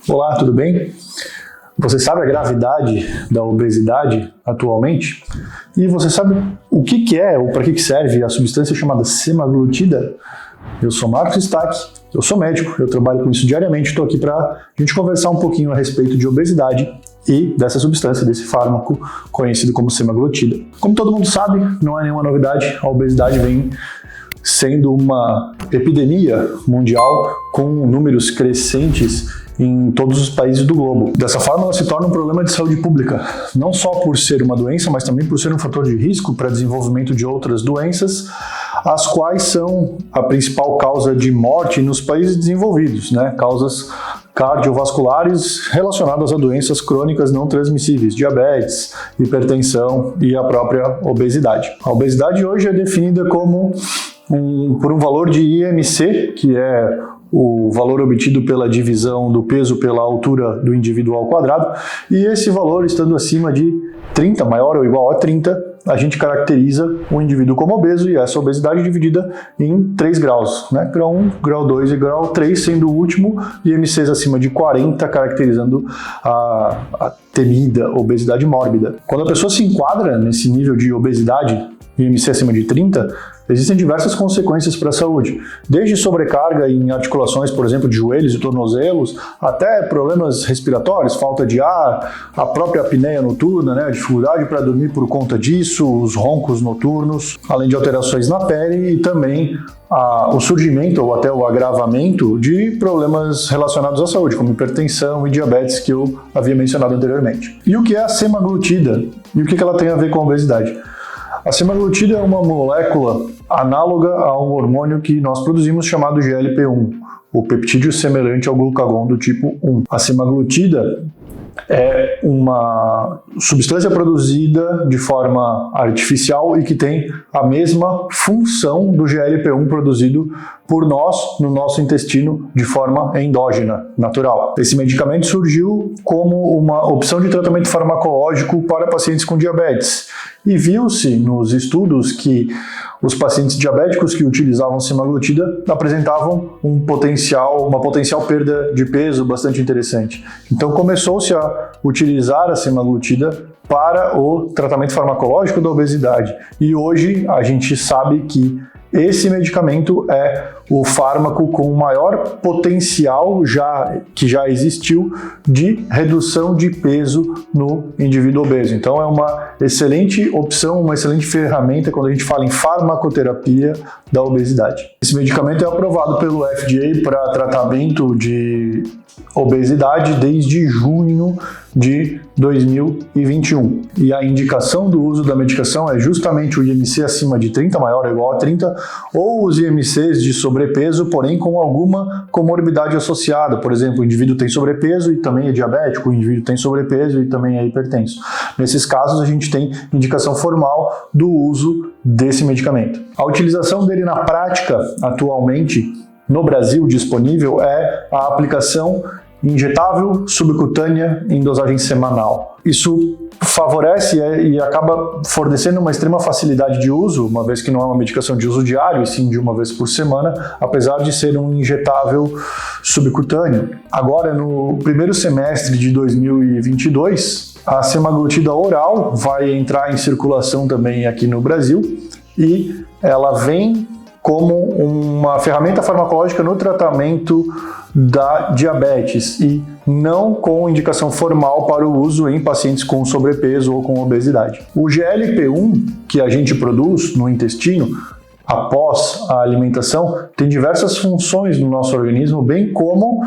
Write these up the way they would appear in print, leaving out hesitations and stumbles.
Olá, tudo bem? Você sabe a gravidade da obesidade atualmente? E você sabe o que é ou para que serve a substância chamada semaglutida? Eu sou Marcos Stack, eu sou médico, eu trabalho com isso diariamente, estou aqui para a gente conversar um pouquinho a respeito de obesidade e dessa substância, desse fármaco conhecido como semaglutida. Como todo mundo sabe, não é nenhuma novidade, a obesidade vem sendo uma epidemia mundial com números crescentes em todos os países do globo. Dessa forma, ela se torna um problema de saúde pública, não só por ser uma doença, mas também por ser um fator de risco para desenvolvimento de outras doenças, as quais são a principal causa de morte nos países desenvolvidos, causas cardiovasculares relacionadas a doenças crônicas não transmissíveis, diabetes, hipertensão e a própria obesidade. A obesidade hoje é definida como por um valor de IMC, que é o valor obtido pela divisão do peso pela altura do indivíduo ao quadrado, e esse valor estando acima de 30, maior ou igual a 30, a gente caracteriza o indivíduo como obeso, e essa obesidade é dividida em 3 graus, grau 1, grau 2 e grau 3, sendo o último IMCs acima de 40, caracterizando a temida obesidade mórbida. Quando a pessoa se enquadra nesse nível de obesidade, IMC acima de 30, existem diversas consequências para a saúde, desde sobrecarga em articulações, por exemplo, de joelhos e tornozelos, até problemas respiratórios, falta de ar, a própria apneia noturna, a dificuldade para dormir por conta disso, os roncos noturnos, além de alterações na pele e também o surgimento ou até o agravamento de problemas relacionados à saúde, como hipertensão e diabetes, que eu havia mencionado anteriormente. E o que é a semaglutida? E o que ela tem a ver com a obesidade? A semaglutida é uma molécula análoga a um hormônio que nós produzimos chamado GLP-1, o peptídeo semelhante ao glucagon do tipo 1. A semaglutida é uma substância produzida de forma artificial e que tem a mesma função do GLP-1 produzido por nós no nosso intestino de forma endógena, natural. Esse medicamento surgiu como uma opção de tratamento farmacológico para pacientes com diabetes e viu-se nos estudos que os pacientes diabéticos que utilizavam semaglutida apresentavam uma potencial perda de peso bastante interessante. Então começou-se a utilizar a semaglutida para o tratamento farmacológico da obesidade. E hoje a gente sabe que esse medicamento é o fármaco com o maior potencial que já existiu de redução de peso no indivíduo obeso. Então é uma excelente opção, uma excelente ferramenta quando a gente fala em farmacoterapia da obesidade. Esse medicamento é aprovado pelo FDA para tratamento de obesidade desde junho de 2021. E a indicação do uso da medicação é justamente o IMC acima de 30, maior ou igual a 30, ou os IMCs de sobrepeso, porém com alguma comorbidade associada. Por exemplo, o indivíduo tem sobrepeso e também é diabético, o indivíduo tem sobrepeso e também é hipertenso. Nesses casos, a gente tem indicação formal do uso desse medicamento. A utilização dele na prática, atualmente, no Brasil, disponível, é a aplicação injetável subcutânea em dosagem semanal. Isso favorece e acaba fornecendo uma extrema facilidade de uso, uma vez que não é uma medicação de uso diário, e sim de uma vez por semana, apesar de ser um injetável subcutâneo. Agora, no primeiro semestre de 2022, a semaglutida oral vai entrar em circulação também aqui no Brasil e ela vem como uma ferramenta farmacológica no tratamento da diabetes e não com indicação formal para o uso em pacientes com sobrepeso ou com obesidade. O GLP-1 que a gente produz no intestino após a alimentação tem diversas funções no nosso organismo, bem como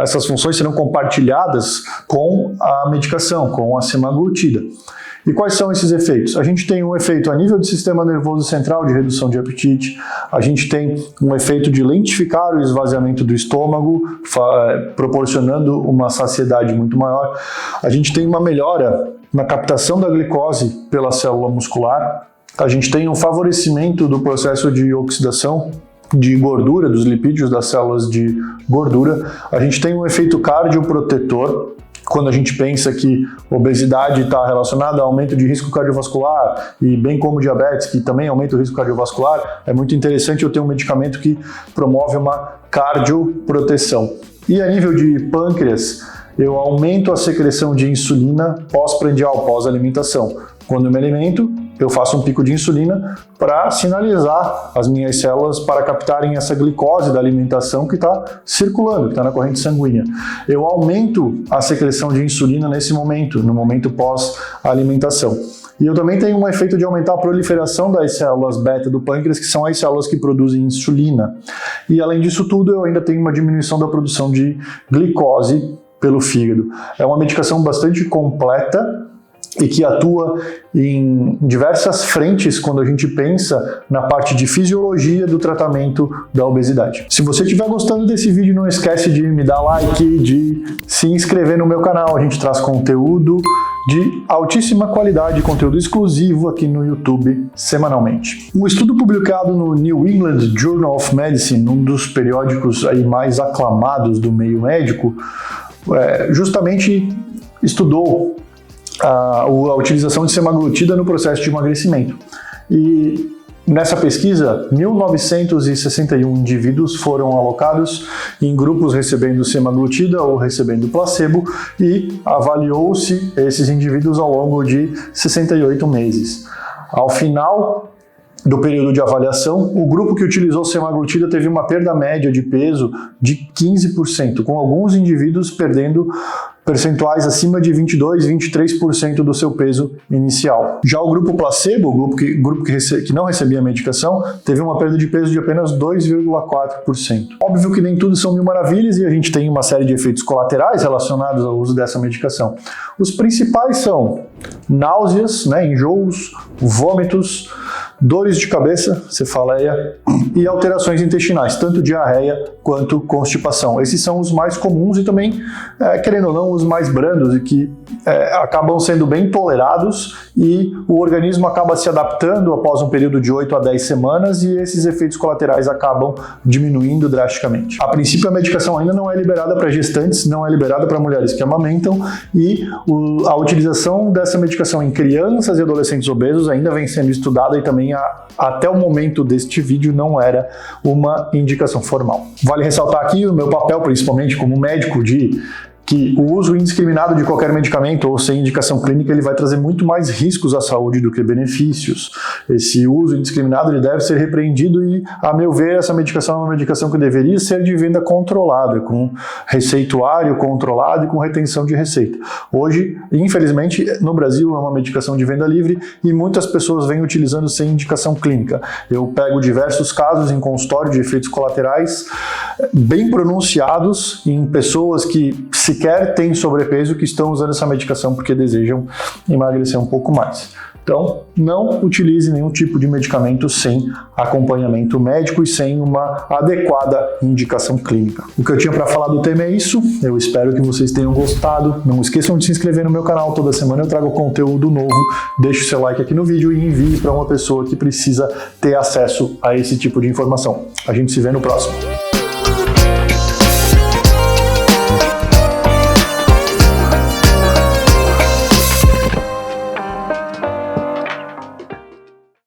essas funções serão compartilhadas com a medicação, com a semaglutida. E quais são esses efeitos? A gente tem um efeito a nível do sistema nervoso central de redução de apetite, a gente tem um efeito de lentificar o esvaziamento do estômago, proporcionando uma saciedade muito maior. A gente tem uma melhora na captação da glicose pela célula muscular, a gente tem um favorecimento do processo de oxidação de gordura, dos lipídios das células de gordura, a gente tem um efeito cardioprotetor. Quando a gente pensa que obesidade está relacionada a aumento de risco cardiovascular e bem como diabetes, que também aumenta o risco cardiovascular, é muito interessante eu ter um medicamento que promove uma cardioproteção. E a nível de pâncreas, eu aumento a secreção de insulina pós-prandial, pós-alimentação. Quando eu me alimento, eu faço um pico de insulina para sinalizar as minhas células para captarem essa glicose da alimentação que está circulando, que está na corrente sanguínea. Eu aumento a secreção de insulina nesse momento, no momento pós-alimentação. E eu também tenho um efeito de aumentar a proliferação das células beta do pâncreas, que são as células que produzem insulina. E além disso tudo, eu ainda tenho uma diminuição da produção de glicose pelo fígado. É uma medicação bastante completa e que atua em diversas frentes quando a gente pensa na parte de fisiologia do tratamento da obesidade. Se você estiver gostando desse vídeo, não esquece de me dar like, de se inscrever no meu canal. A gente traz conteúdo de altíssima qualidade, conteúdo exclusivo aqui no YouTube semanalmente. Um estudo publicado no New England Journal of Medicine, um dos periódicos aí mais aclamados do meio médico, justamente estudou a utilização de semaglutida no processo de emagrecimento. E nessa pesquisa, 1.961 indivíduos foram alocados em grupos recebendo semaglutida ou recebendo placebo e avaliou-se esses indivíduos ao longo de 68 meses. Ao final do período de avaliação, o grupo que utilizou semaglutida teve uma perda média de peso de 15%, com alguns indivíduos perdendo percentuais acima de 22%, 23% do seu peso inicial. Já o grupo placebo, o grupo que não recebia a medicação, teve uma perda de peso de apenas 2,4%. Óbvio que nem tudo são mil maravilhas e a gente tem uma série de efeitos colaterais relacionados ao uso dessa medicação. Os principais são náuseas, enjoos, vômitos, dores de cabeça, cefaleia e alterações intestinais, tanto diarreia quanto constipação. Esses são os mais comuns e também, querendo ou não, os mais brandos e que acabam sendo bem tolerados e o organismo acaba se adaptando após um período de 8 a 10 semanas e esses efeitos colaterais acabam diminuindo drasticamente. A princípio, a medicação ainda não é liberada para gestantes, não é liberada para mulheres que amamentam e a utilização dessa medicação em crianças e adolescentes obesos ainda vem sendo estudada e também até o momento deste vídeo não era uma indicação formal. Vale ressaltar aqui o meu papel, principalmente como médico, de que o uso indiscriminado de qualquer medicamento ou sem indicação clínica ele vai trazer muito mais riscos à saúde do que benefícios. Esse uso indiscriminado ele deve ser repreendido e, a meu ver, essa medicação é uma medicação que deveria ser de venda controlada, com receituário controlado e com retenção de receita. Hoje, infelizmente, no Brasil é uma medicação de venda livre e muitas pessoas vêm utilizando sem indicação clínica. Eu pego diversos casos em consultório de efeitos colaterais bem pronunciados em pessoas que sequer têm sobrepeso que estão usando essa medicação porque desejam emagrecer um pouco mais. Então, não utilize nenhum tipo de medicamento sem acompanhamento médico e sem uma adequada indicação clínica. O que eu tinha para falar do tema é isso. Eu espero que vocês tenham gostado. Não esqueçam de se inscrever no meu canal. Toda semana eu trago conteúdo novo. Deixe o seu like aqui no vídeo e envie para uma pessoa que precisa ter acesso a esse tipo de informação. A gente se vê no próximo.